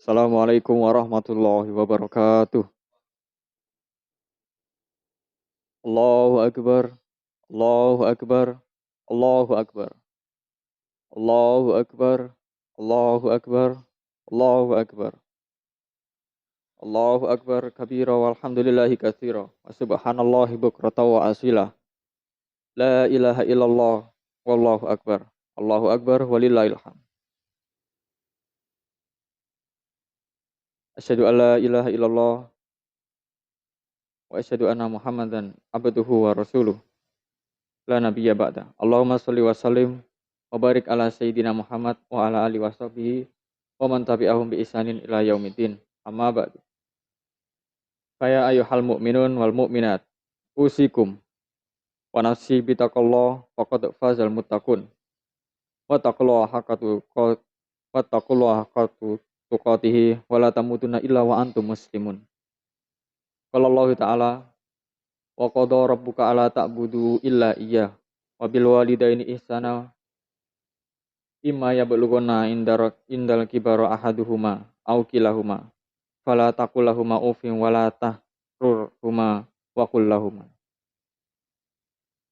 Assalamualaikum warahmatullahi wabarakatuh. Allahu akbar, Allahu akbar, Allahu akbar, Allahu akbar, Allahu akbar, Allahu akbar, Allahu akbar kabira walhamdulillahi katsira wa subhanallahi bukrata wa asila. La ilaha illallah wallahu akbar. Allahu akbar walillahil hamd. Asyhadu an la ilaha illallah wa asyhadu anna Muhammadan abduhu wa rasuluh. La nabiyya ba'da. Allahumma shalli wa sallim wa barik ala sayyidina Muhammad wa ala alihi washabihi wa man tabi'ahum bi ihsanin ila yaumiddin. Amma ba'du. Faya ayyuhal mu'minun wal mu'minat usikum wa nafsi bitaqallah faqad fazal muttaqun wa taqullaha haqqa tuqatihi wa la tamutunna illa wa antum muslimun. Qala Allah ta'ala wa qada rabbuka alla ta'budu illa iyyah wa bil walidaini ihsana imma yablughanna indal kibara ahaduhuma aw kilahuma fala taqul lahumā uffin wala tahrurhuma wa qul lahumā.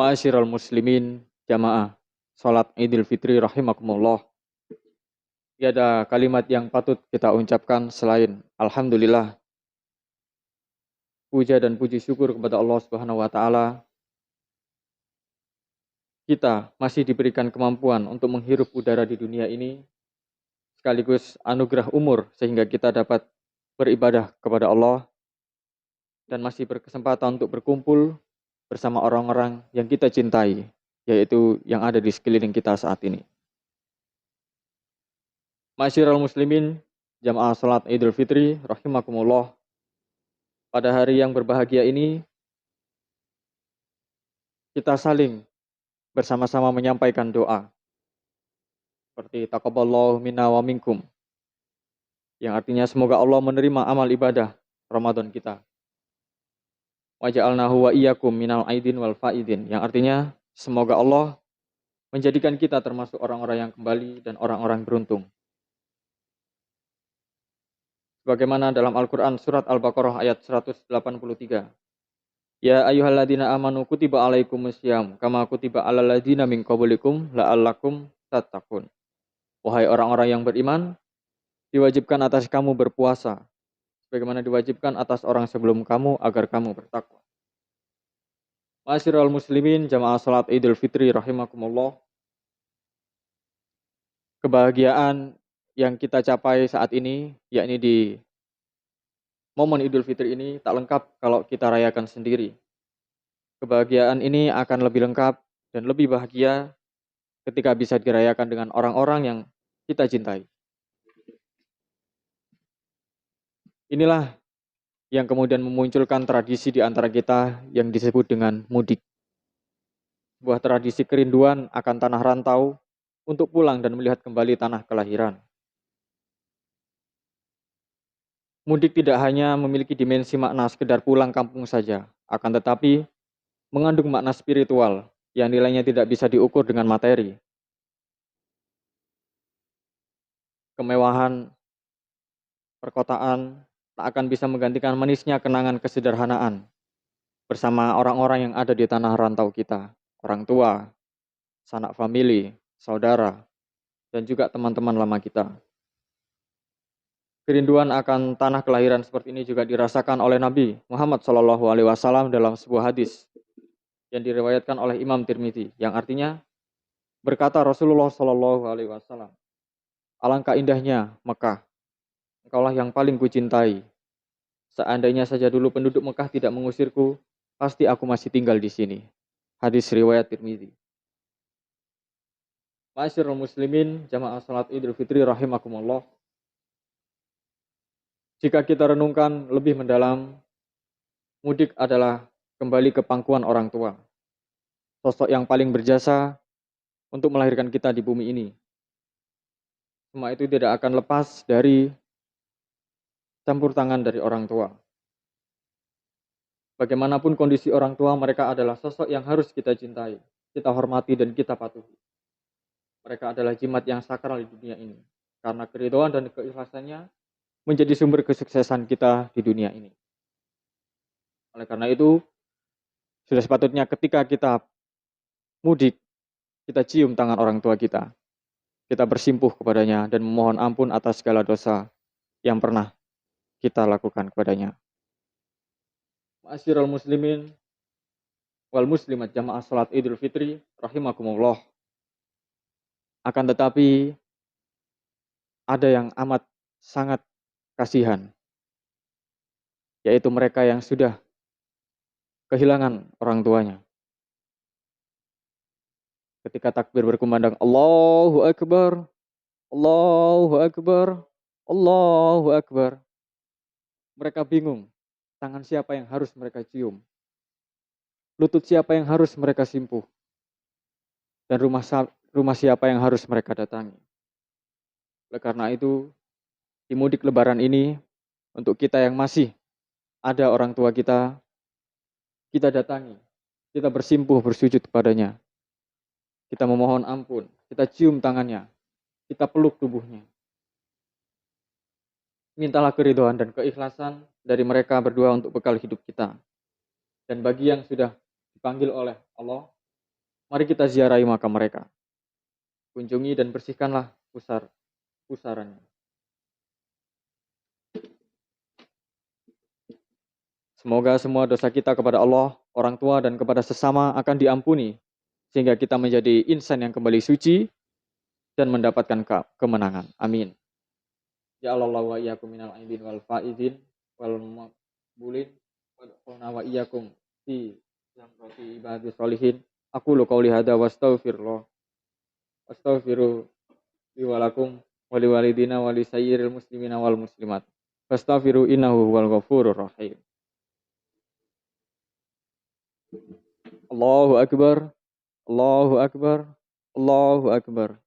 Ma'asyiral muslimin jamaah salat Idul Fitri rahimakumullah. Tiada kalimat yang patut kita ucapkan selain alhamdulillah. Puja dan puji syukur kepada Allah Subhanahu wa taala. Kita masih diberikan kemampuan untuk menghirup udara di dunia ini, sekaligus anugerah umur sehingga kita dapat beribadah kepada Allah dan masih berkesempatan untuk berkumpul bersama orang-orang yang kita cintai, yaitu yang ada di sekeliling kita saat ini. Ma'asyiral muslimin, jamaah salat Idul Fitri rahimakumullah. Pada hari yang berbahagia ini, kita saling bersama-sama menyampaikan doa. Seperti taqabbalallahu minna wa minkum, yang artinya semoga Allah menerima amal ibadah Ramadan kita. Wa ja'alnahu wa iyyakum minal aidin wal faidin, yang artinya semoga Allah menjadikan kita termasuk orang-orang yang kembali dan orang-orang beruntung. Sebagaimana dalam Al-Qur'an surat Al-Baqarah ayat 183. Ya ayyuhalladzina amanu kutiba alaikumusiyam kama kutiba alal ladzina min qablikum la'allakum tattaqun. Wahai orang-orang yang beriman, diwajibkan atas kamu berpuasa sebagaimana diwajibkan atas orang sebelum kamu agar kamu bertakwa. Ma'asyiral muslimin jamaah salat Idul Fitri rahimakumullah. Kebahagiaan yang kita capai saat ini, yakni di momen Idul Fitri ini, tak lengkap kalau kita rayakan sendiri. Kebahagiaan ini akan lebih lengkap dan lebih bahagia ketika bisa dirayakan dengan orang-orang yang kita cintai. Inilah yang kemudian memunculkan tradisi di antara kita yang disebut dengan mudik. Sebuah tradisi kerinduan akan tanah rantau untuk pulang dan melihat kembali tanah kelahiran. Mudik tidak hanya memiliki dimensi makna sekedar pulang kampung saja, akan tetapi mengandung makna spiritual yang nilainya tidak bisa diukur dengan materi. Kemewahan perkotaan tak akan bisa menggantikan manisnya kenangan kesederhanaan bersama orang-orang yang ada di tanah rantau kita, orang tua, sanak famili, saudara, dan juga teman-teman lama kita. Kerinduan akan tanah kelahiran seperti ini juga dirasakan oleh Nabi Muhammad SAW dalam sebuah hadis yang diriwayatkan oleh Imam Tirmidzi, yang artinya berkata Rasulullah SAW, alangkah indahnya Mekah, engkaulah yang paling kucintai. Seandainya saja dulu penduduk Mekah tidak mengusirku, pasti aku masih tinggal di sini. Hadis riwayat Tirmidzi. Ma'asyiral muslimin jamaah salat Idul Fitri rahimakumullah. Jika kita renungkan lebih mendalam, mudik adalah kembali ke pangkuan orang tua. Sosok yang paling berjasa untuk melahirkan kita di bumi ini. Semua itu tidak akan lepas dari campur tangan dari orang tua. Bagaimanapun kondisi orang tua, mereka adalah sosok yang harus kita cintai, kita hormati dan kita patuhi. Mereka adalah jimat yang sakral di dunia ini. Karena keridhaan dan keikhlasannya, menjadi sumber kesuksesan kita di dunia ini. Oleh karena itu, sudah sepatutnya ketika kita mudik, kita cium tangan orang tua kita bersimpuh kepadanya dan memohon ampun atas segala dosa yang pernah kita lakukan kepadanya. Ma'asyiral muslimin wal muslimat jamaah salat Idul Fitri rahimakumullah. Akan tetapi ada yang amat sangat kasihan, yaitu mereka yang sudah kehilangan orang tuanya. Ketika takbir berkumandang Allahu Akbar, Allahu Akbar, Allahu Akbar. Mereka bingung, tangan siapa yang harus mereka cium, lutut siapa yang harus mereka simpuh, dan rumah siapa yang harus mereka datangi. Oleh karena itu, di mudik lebaran ini, untuk kita yang masih ada orang tua kita datangi, kita bersimpuh bersujud kepadanya, kita memohon ampun, kita cium tangannya, kita peluk tubuhnya. Mintalah keridhaan dan keikhlasan dari mereka berdua untuk bekal hidup kita. Dan bagi yang sudah dipanggil oleh Allah, mari kita ziarahi makam mereka. Kunjungi dan bersihkanlah pusarannya. Semoga semua dosa kita kepada Allah, orang tua, dan kepada sesama akan diampuni, sehingga kita menjadi insan yang kembali suci dan mendapatkan kemenangan. Amin. Ya Allah wa iyyakum minal aidin wal faizin wal maqbulin wa iyyakum fi zamrati ibadis sholihin. Aku lu qauli hada wastaghfirullah. Astaghfiru li walakum wa li walidina wa li sayyiril muslimina wal muslimat. Fastaghfiru innahu huwal ghafurur rahim. Allahu akbar. Allahu akbar. Allahu akbar.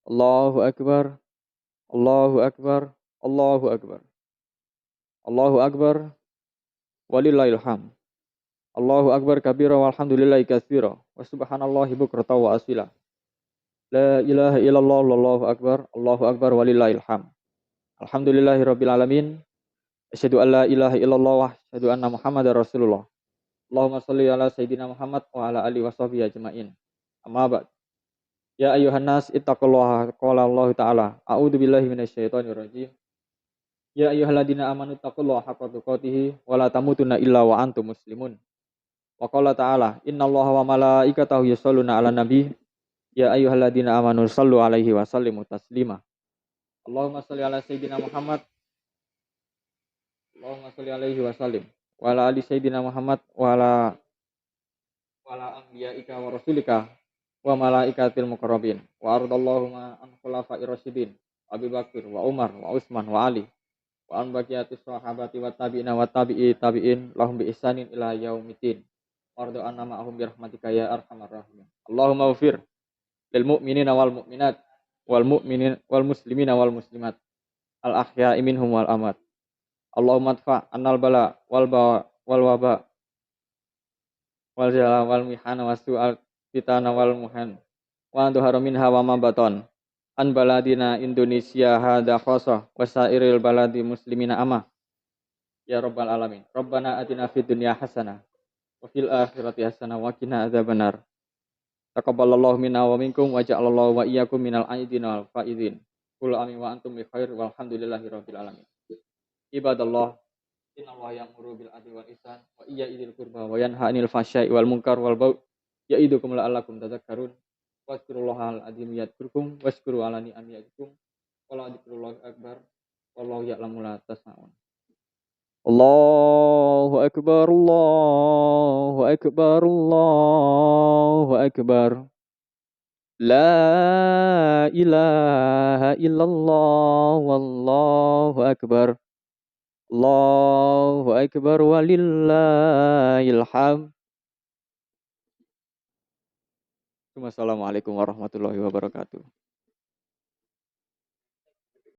Allahu akbar. Allahu akbar. Allahu akbar. Allahu akbar. Walillahil hamd. Allahu akbar kabira walhamdulillahi katsira wa subhanallahi bukratan wa asila. La ilaha illallah wallahu akbar walillahil hamd. Alhamdulillahirabbil alamin. Asyhadu an la ilaha illallah wa asyhadu anna Muhammadar Rasulullah. Allahumma shalli ala sayidina Muhammad wa ala alihi washabihi ajmain. Amma ba'd. Ya ayyuhan nas ittaqullaha qala Allah taala. A'udzu billahi minasyaitonir rajim. Ya ayyuhalladzina amanu taqullaha haqqa tuqatih wa la tamutunna illa wa antum muslimun. Wa qala ta'ala, innallaha wa malaikatahu yusholluna 'alan nabi. Ya ayyuhalladzina amanu shallu 'alaihi wa sallimu taslima. Allahumma shalli ala sayyidina Muhammad. Allahumma shalli 'alaihi wa sallim. Wa ala ali sayyidina Muhammad wa ala anbiya'ika wa rasulika wa malaikatil muqarrabin. Wa ardallahu ma an khulafa'ir rasyidin. Abu Bakar wa Umar wa Utsman wa Ali. Wa an baqiyatis sahabati wa tabi'ina wa tabi'in lahum bi ihsanin ila yaumiddin. Wardo anna ma'ahum birahmatika ya arhamar rahimin. Allahumma ghfir lil mu'minina wal mu'minat wal muslimina wal muslimat al ahya'i minhum wal amwat. Allahumma adfa annal bala wal waba wal jala wal mihana wasu'al fitana wal muhan wa antuharu minha wa ma baton an baladina Indonesia hada khasa wa sairil baladi muslimina ama ya rabbal alamin. Rabbana atina fid dunya hasanah wa fil akhirati hasanah wa qina adzabannar. Taqabbalallahu minna wa minkum wa ja'alallahu wa iyyakum minal aidin wal faizin. Qul amin wa antum bi khair walhamdulillahi rabbil alamin. Ibadallah, innallaha ya'muru bil adli wal ihsan wa iyya'idzil qurba wa yanha 'anil fahsya'i wal munkar wal baghi ya'idukum la'allakum tadhakkarun. Wazkurullahal azim yadhkurkum wazkuru ala ni'ami yadhkurkum wa la dzikrullahi akbar wallahu ya'lamu la tasma'un. Allahu akbar, Allahu akbar, Allahu akbar. La ilaha illallah wallahu akbar. Allahu akbar walillahil hamd. Wassalamualaikum warahmatullahi wabarakatuh.